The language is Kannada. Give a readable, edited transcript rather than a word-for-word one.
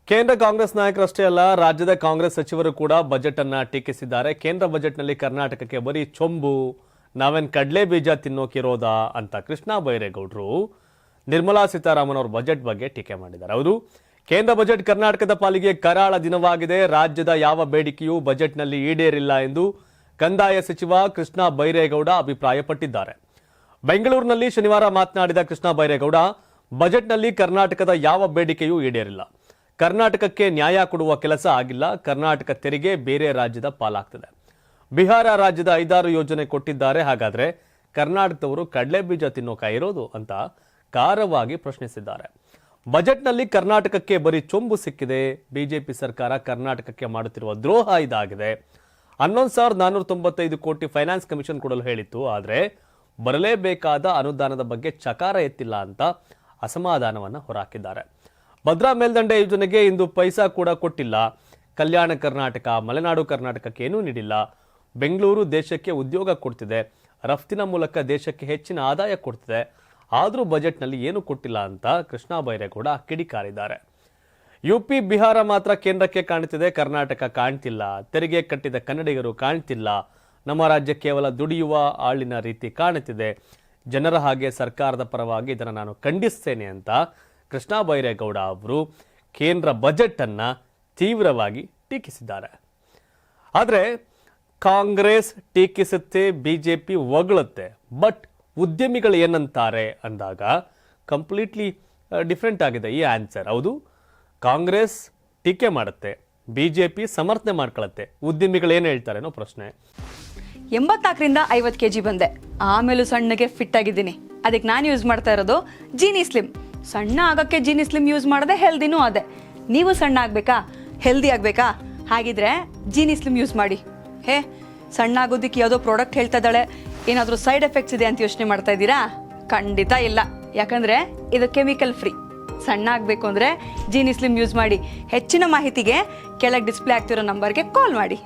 ಕೇಂದ್ರ ಕಾಂಗ್ರೆಸ್ ನಾಯಕರಷ್ಟೇ ಅಲ್ಲ, ರಾಜ್ಯದ ಕಾಂಗ್ರೆಸ್ ಸಚಿವರು ಕೂಡ ಬಜೆಟ್ ಅನ್ನ ಟೀಕಿಸಿದ್ದಾರೆ. ಕೇಂದ್ರ ಬಜೆಟ್ನಲ್ಲಿ ಕರ್ನಾಟಕಕ್ಕೆ ಬರೀ ಚೊಂಬು, ನಾವೇನ್ ಕಡ್ಲೆ ಬೀಜ ತಿನ್ನೋಕಿರೋದಾ ಅಂತ ಕೃಷ್ಣ ಬೈರೇಗೌಡರು ನಿರ್ಮಲಾ ಸೀತಾರಾಮನ್ ಅವರ ಬಜೆಟ್ ಬಗ್ಗೆ ಟೀಕೆ ಮಾಡಿದ್ದಾರೆ. ಹೌದು, ಕೇಂದ್ರ ಬಜೆಟ್ ಕರ್ನಾಟಕದ ಪಾಲಿಗೆ ಕರಾಳ ದಿನವಾಗಿದೆ. ರಾಜ್ಯದ ಯಾವ ಬೇಡಿಕೆಯೂ ಬಜೆಟ್ನಲ್ಲಿ ಈಡೇರಿಲ್ಲ ಎಂದು ಕಂದಾಯ ಸಚಿವ ಕೃಷ್ಣ ಬೈರೇಗೌಡ ಅಭಿಪ್ರಾಯಪಟ್ಟಿದ್ದಾರೆ. ಬೆಂಗಳೂರಿನಲ್ಲಿ ಶನಿವಾರ ಮಾತನಾಡಿದ ಕೃಷ್ಣ ಬೈರೇಗೌಡ, ಬಜೆಟ್ನಲ್ಲಿ ಕರ್ನಾಟಕದ ಯಾವ ಬೇಡಿಕೆಯೂ ಈಡೇರಿಲ್ಲ. ಕರ್ನಾಟಕಕ್ಕೆ ನ್ಯಾಯ ಕೊಡುವ ಕೆಲಸ ಆಗಿಲ್ಲ. ಕರ್ನಾಟಕ ತೆರಿಗೆ ಬೇರೆ ರಾಜ್ಯದ ಪಾಲಾಗ್ತದೆ. ಬಿಹಾರ ರಾಜ್ಯದ 5-6 ಯೋಜನೆ ಕೊಟ್ಟಿದ್ದಾರೆ. ಹಾಗಾದ್ರೆ ಕರ್ನಾಟಕದವರು ಕಡಲೆ ಬೀಜ ತಿನ್ನೋಕಾಯಿರೋದು ಅಂತ ಖಾರವಾಗಿ ಪ್ರಶ್ನಿಸಿದ್ದಾರೆ. ಬಜೆಟ್ನಲ್ಲಿ ಕರ್ನಾಟಕಕ್ಕೆ ಬರೀ ಚೊಂಬು ಸಿಕ್ಕಿದೆ. ಬಿಜೆಪಿ ಸರ್ಕಾರ ಕರ್ನಾಟಕಕ್ಕೆ ಮಾಡುತ್ತಿರುವ ದ್ರೋಹ ಇದಾಗಿದೆ. 11,495 ಕೋಟಿ ಫೈನಾನ್ಸ್ ಕಮಿಷನ್ ಕೊಡಲು ಹೇಳಿತ್ತು. ಆದರೆ ಬರಲೇಬೇಕಾದ ಅನುದಾನದ ಬಗ್ಗೆ ಚಕಾರ ಎತ್ತಿಲ್ಲ ಅಂತ ಅಸಮಾಧಾನವನ್ನು ಹೊರಹಾಕಿದ್ದಾರೆ. ಭದ್ರಾ ಮೇಲ್ದಂಡೆ ಯೋಜನೆಗೆ ಇಂದು ಪೈಸಾ ಕೂಡ ಕೊಟ್ಟಿಲ್ಲ. ಕಲ್ಯಾಣ ಕರ್ನಾಟಕ, ಮಲೆನಾಡು ಕರ್ನಾಟಕಕ್ಕೆ ಏನೂ ನೀಡಿಲ್ಲ. ಬೆಂಗಳೂರು ದೇಶಕ್ಕೆ ಉದ್ಯೋಗ ಕೊಡ್ತಿದೆ, ರಫ್ತಿನ ಮೂಲಕ ದೇಶಕ್ಕೆ ಹೆಚ್ಚಿನ ಆದಾಯ ಕೊಡ್ತಿದೆ. ಆದರೂ ಬಜೆಟ್ನಲ್ಲಿ ಏನೂ ಕೊಟ್ಟಿಲ್ಲ ಅಂತ ಕೃಷ್ಣ ಬೈರೇಗೌಡ ಕಿಡಿಕಾರಿದ್ದಾರೆ. ಯುಪಿ, ಬಿಹಾರ ಮಾತ್ರ ಕೇಂದ್ರಕ್ಕೆ ಕಾಣ್ತಿದೆ, ಕರ್ನಾಟಕ ಕಾಣ್ತಿಲ್ಲ. ತೆರಿಗೆ ಕಟ್ಟಿದ ಕನ್ನಡಿಗರು ಕಾಣ್ತಿಲ್ಲ. ನಮ್ಮ ರಾಜ್ಯ ಕೇವಲ ದುಡಿಯುವ ಆಳಿನ ರೀತಿ ಕಾಣುತ್ತಿದೆ. ಜನರ ಹಾಗೆ ಸರ್ಕಾರದ ಪರವಾಗಿ ಇದನ್ನು ನಾನು ಖಂಡಿಸ್ತೇನೆ ಅಂತ ಕೃಷ್ಣ ಬೈರೇಗೌಡ ಅವರು ಕೇಂದ್ರ ಬಜೆಟ್ ಅನ್ನ ತೀವ್ರವಾಗಿ ಟೀಕಿಸಿದ್ದಾರೆ. ಆದರೆ ಕಾಂಗ್ರೆಸ್ ಟೀಕಿಸುತ್ತೆ, ಬಿಜೆಪಿ ಹೊಗಳುತ್ತೆ. ಬಟ್ ಉದ್ಯಮಿಗಳು ಏನಂತಾರೆ ಅಂದಾಗ ಕಂಪ್ಲೀಟ್ಲಿ ಡಿಫ್ರೆಂಟ್ ಆಗಿದೆ ಈ ಆನ್ಸರ್. ಹೌದು, ಕಾಂಗ್ರೆಸ್ ಟೀಕೆ ಮಾಡುತ್ತೆ, ಬಿಜೆಪಿ ಸಮರ್ಥನೆ ಮಾಡ್ಕೊಳ್ಳುತ್ತೆ. ಉದ್ಯಮಿಗಳು ಏನು ಹೇಳ್ತಾರೆ ಅನ್ನೋ ಪ್ರಶ್ನೆ. 84ರಿಂದ 50 kg ಬಂದೆ, ಆಮೇಲೂ ಸಣ್ಣಗೆ ಫಿಟ್ ಆಗಿದ್ದೀನಿ. ಅದಕ್ಕೆ ನಾನು ಯೂಸ್ ಮಾಡ್ತಾ ಇರೋದು ಜೀನಿ ಸ್ಲಿಮ್. ಸಣ್ಣ ಆಗಕ್ಕೆ ಜೀನಿ ಸ್ಲಿಮ್ ಯೂಸ್ ಮಾಡದೆ ಹೆಲ್ದಿನೂ ಅದೇ. ನೀವು ಸಣ್ಣ ಆಗಬೇಕಾ, ಹೆಲ್ದಿ ಆಗಬೇಕಾ? ಹಾಗಿದ್ರೆ ಜೀನಿ ಸ್ಲಿಮ್ ಯೂಸ್ ಮಾಡಿ. ಸಣ್ಣ ಆಗೋದಕ್ಕೆ ಯಾವುದೋ ಪ್ರಾಡಕ್ಟ್ ಹೇಳ್ತಾ ಇದ್ದಾಳೆ, ಏನಾದರೂ ಸೈಡ್ ಎಫೆಕ್ಟ್ಸ್ ಇದೆ ಅಂತ ಯೋಚನೆ ಮಾಡ್ತಾ ಇದ್ದೀರಾ? ಖಂಡಿತ ಇಲ್ಲ, ಯಾಕಂದ್ರೆ ಇದು ಕೆಮಿಕಲ್ ಫ್ರೀ. ಸಣ್ಣ ಆಗಬೇಕು ಅಂದರೆ ಜೀನಿ ಸ್ಲಿಮ್ ಯೂಸ್ ಮಾಡಿ. ಹೆಚ್ಚಿನ ಮಾಹಿತಿಗೆ ಕೆಳಗೆ ಡಿಸ್ಪ್ಲೇ ಆಗ್ತಿರೋ ನಂಬರ್ಗೆ ಕಾಲ್ ಮಾಡಿ.